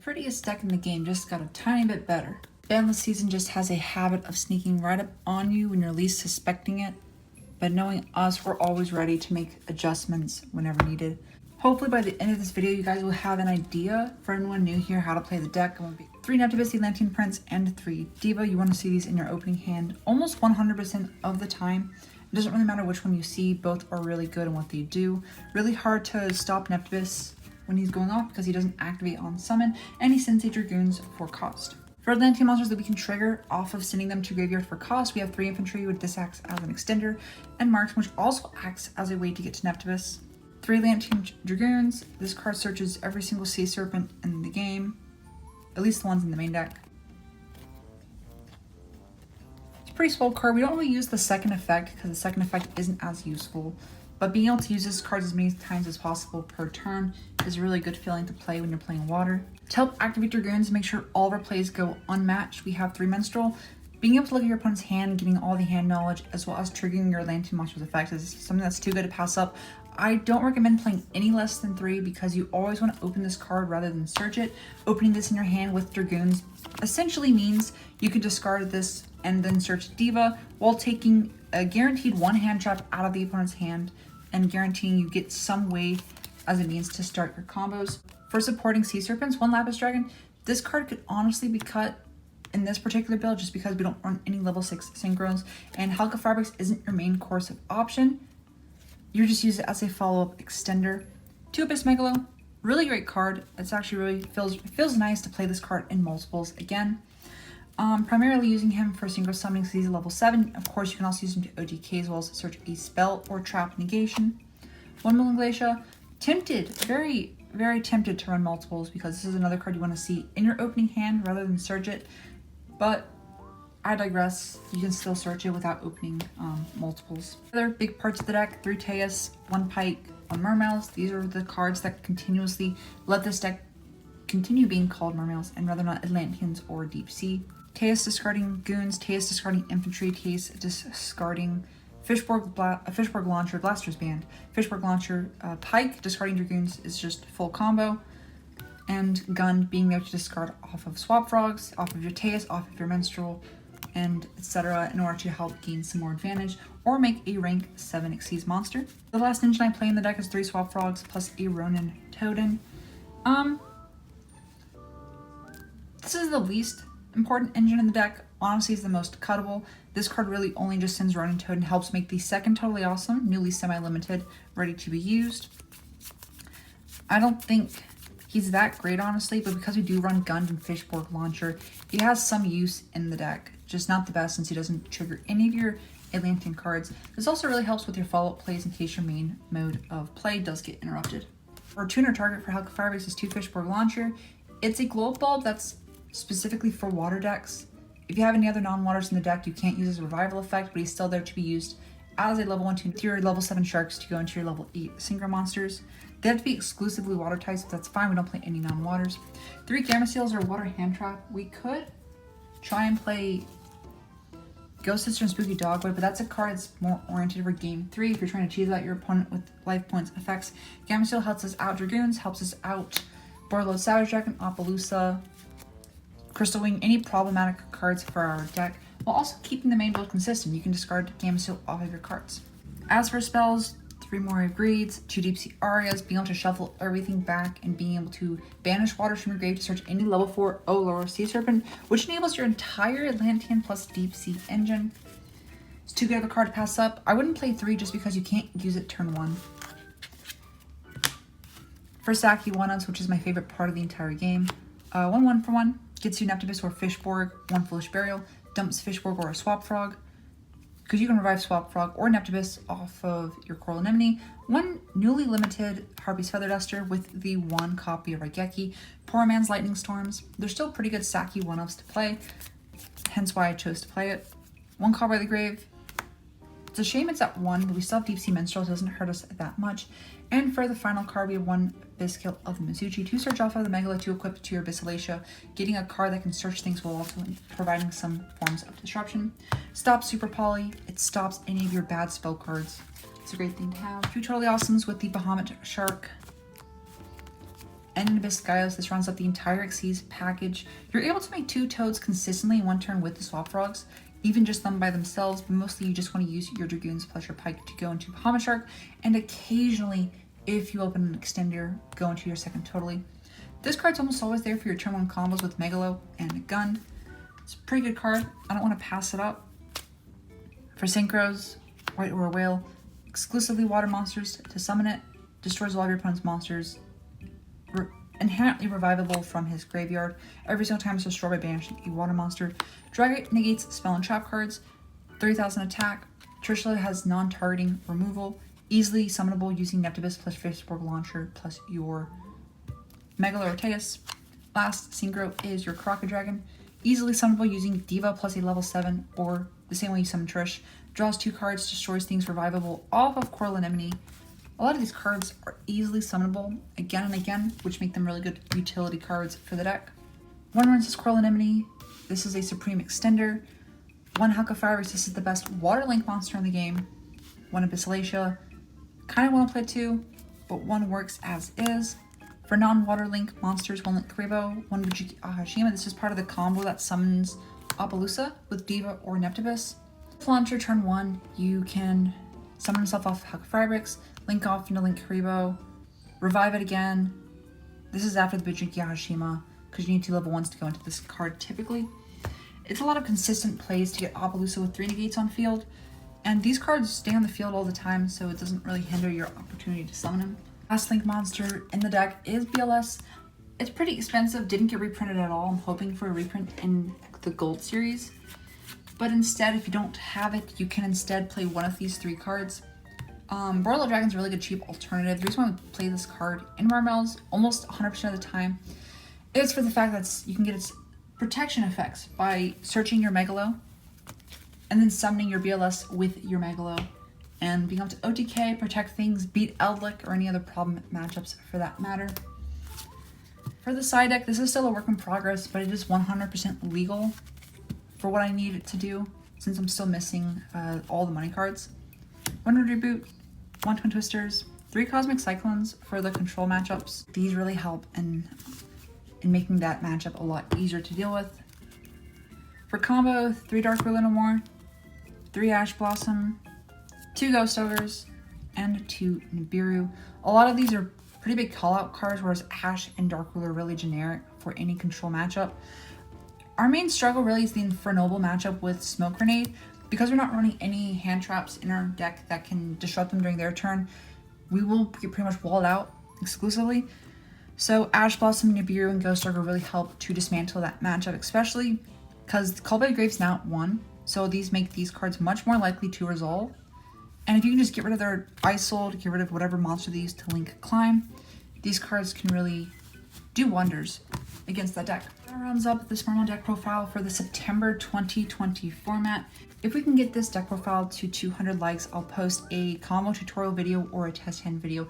prettiest deck in the game, just got a tiny bit better. Banlist season just has a habit of sneaking right up on you when you're least suspecting it, but knowing us, we're always ready to make adjustments whenever needed. Hopefully by the end of this video, you guys will have an idea, for anyone new here, how to play the deck. I'm going to be 3 Neptibus, Atlantean Prince, and 3 Diva. You want to see these in your opening hand almost 100% of the time. It doesn't really matter which one you see, both are really good in what they do. Really hard to stop Neptibus when he's going off because he doesn't activate on summon, and he sends 8 Dragoons for cost. For Atlantean monsters that we can trigger off of sending them to graveyard for cost, we have 3 infantry, with this acts as an extender, and marksman, which also acts as a way to get to Neptibus. 3 Atlantean Dragoons. This card searches every single sea serpent in the game, at least the ones in the main deck. It's a pretty swell card. We don't really use the second effect because the second effect isn't as useful, but being able to use this card as many times as possible per turn is a really good feeling to play when you're playing water. To help activate Dragoons and make sure all of our plays go unmatched, we have 3 Minstrel. Being able to look at your opponent's hand, getting all the hand knowledge, as well as triggering your Atlantean monster's effect is something that's too good to pass up. I don't recommend playing any less than 3 because you always want to open this card rather than search it. Opening this in your hand with Dragoons essentially means you could discard this and then search Diva while taking a guaranteed 1 hand trap out of the opponent's hand and guaranteeing you get some way as a means to start your combos. For supporting Sea Serpents, 1 Lapis Dragon, this card could honestly be cut in this particular build just because we don't run any level 6 synchros, and Halka Fabrics isn't your main course of option. You just use it as a follow-up extender. 2 Abyss Megalo, really great card. It's actually really feels nice to play this card in multiples again. Primarily using him for synchro summoning because he's a level 7. Of course, you can also use him to OTK as well as search a spell or trap negation. 1 Million Glacia, tempted, very, very tempted to run multiples because this is another card you want to see in your opening hand rather than search it. But I digress. You can still search it without opening multiples. Other big parts of the deck: 3 Teus, 1 Pike, 1 Mermails. These are the cards that continuously let this deck continue being called Mermails and rather not Atlanteans or Deep Sea. Teus discarding Goons, Teus discarding Infantry, Teus discarding Fishborg Launcher, Blaster's Band. Fishborg Launcher, Pike discarding Dragoons is just full combo. And Gun being able to discard off of Swap Frogs, off of your Teus, off of your Minstrel, and etc. in order to help gain some more advantage or make a rank 7 Exceeds monster. The last engine I play in the deck is 3 Swap Frogs plus a Ronin Totem. This is the least important engine in the deck. Honestly, is the most cuttable. This card really only just sends Ronin Totem, helps make the second Totally Awesome, newly semi-limited, ready to be used. I don't think he's that great, honestly, but because we do run Gun and Fishborg Launcher, he has some use in the deck. Just not the best since he doesn't trigger any of your Atlantean cards. This also really helps with your follow-up plays in case your main mode of play does get interrupted. Our tuner target for Halka Firebase is 2 Fishborg Launcher. It's a glow bulb that's specifically for water decks. If you have any other non-waters in the deck, you can't use his revival effect, but he's still there to be used as a level 1 to your level 7 sharks to go into your level 8 synchro monsters. They have to be exclusively water types, but that's fine. We don't play any non-waters. 3 Gamma Seals are water hand trap. We could try and play Ghost Sister and Spooky Dogwood, but that's a card that's more oriented for game 3 if you're trying to cheese out your opponent with life points effects. Gamma Seal helps us out Dragoons, helps us out Borload Savage Dragon, Appaloosa, Crystal Wing, any problematic cards for our deck, while also keeping the main build consistent. You can discard Gamma Seal off of your cards. As for spells, 3 more Greeds, 2 Deep Sea Arias, being able to shuffle everything back and being able to banish waters from your grave to search any level 4 O lower Sea Serpent, which enables your entire Atlantean plus Deep Sea engine. It's too good of a card to pass up. I wouldn't play 3 just because you can't use it turn 1. For Saki 1-ups, which is my favorite part of the entire game, 1 for 1 gets you Neptibus or Fishborg, 1 Foolish Burial, dumps Fishborg or a Swap Frog, because you can revive Swap Frog or Neptibus off of your Coral Anemone, 1 newly limited Harpy's Feather Duster with the 1 copy of Raigeki, Poor Man's Lightning Storms. They're still pretty good Saki 1-ups to play, hence why I chose to play it. 1 Call by the Grave. It's a shame it's at 1, but we still have Deep Sea Minstrel, so it doesn't hurt us that much. And for the final card, we have 1 Abyss of the Mizuchi, 2 Search off of the Megalo, 2 equip to your Abyssalacia, getting a card that can search things while also providing some forms of disruption. Stop Super Poly. It stops any of your bad spell cards. It's a great thing to have. 2 Totally Awesomes with the Bahamut Shark. and Abyss. This rounds up the entire Xyz package. You're able to make 2 toads consistently in one turn with the swap frogs, even just them by themselves, but mostly you just want to use your dragoons plus your pike to go into Hama Shark, and occasionally, if you open an extender, go into your second totally. This card's almost always there for your turn 1 combos with Megalo and Gund. It's a pretty good card. I don't want to pass it up. For synchros, White or Whale, exclusively water monsters to summon it, destroys all of your opponent's monsters, inherently revivable from his graveyard. Every single time it's destroyed by banishing a water monster. Drag negates spell and trap cards, 3000 attack. Trishula has non-targeting removal, easily summonable using Neptibus plus Fistborg Launcher plus your Megalo Orteus. Last synchro is your Dragon, easily summonable using Diva plus a level 7 or the same way you summon Trish. Draws 2 cards, destroys things revivable off of Coral Anemone. A lot of these cards are easily summonable again and again, which make them really good utility cards for the deck. 1 Rinses Coral Anemone. This is a Supreme Extender. 1 Halka-Fireworks. This is the best water link monster in the game. 1 Abyssalacia. Kind of want to play 2, but 1 works as is. For non-water link monsters, 1 Link Karibo, 1 Vijiki Ahashima. This is part of the combo that summons Appaloosa with Diva or Neptibus. Launcher turn 1, you can summon yourself off Halka-Fireworks, link off into Link Karibo, revive it again. This is after the Vijiki Ahashima, because you need 2 level 1s to go into this card typically. It's a lot of consistent plays to get Appaloosa with 3 negates on field, and these cards stay on the field all the time, so it doesn't really hinder your opportunity to summon him. Last link monster in the deck is BLS. It's pretty expensive, didn't get reprinted at all. I'm hoping for a reprint in the Gold series. But instead, if you don't have it, you can instead play one of these 3 cards. Broiler Dragon's a really good cheap alternative. The reason why we play this card in Mermails almost 100% of the time is for the fact that you can get its protection effects by searching your Megalo and then summoning your BLS with your Megalo and being able to OTK, protect things, beat Eldlik, or any other problem matchups for that matter. For the side deck, this is still a work in progress, but it is 100% legal for what I need it to do, since I'm still missing all the money cards. 1 Reboot, 1 Twin Twisters, 3 Cosmic Cyclones for the control matchups. These really help in making that matchup a lot easier to deal with. For combo, 3 Dark Ruler No More, 3 Ash Blossom, 2 Ghost Ogres, and 2 Nibiru. A lot of these are pretty big call-out cards, whereas Ash and Dark Ruler are really generic for any control matchup. Our main struggle really is the Infernoble matchup with Smoke Grenade. Because we're not running any hand traps in our deck that can disrupt them during their turn, we will get pretty much walled out exclusively. So Ash Blossom, Nibiru, and Ghost Ogre really help to dismantle that matchup, especially because Called by the Grave's now at 1, so these make these cards much more likely to resolve. And if you can just get rid of their Isolde, get rid of whatever monster they use to link Climb, these cards can really do wonders against that deck. That rounds up this Mermail deck profile for the September 2020 format. If we can get this deck profile to 200 likes, I'll post a combo tutorial video or a test hand video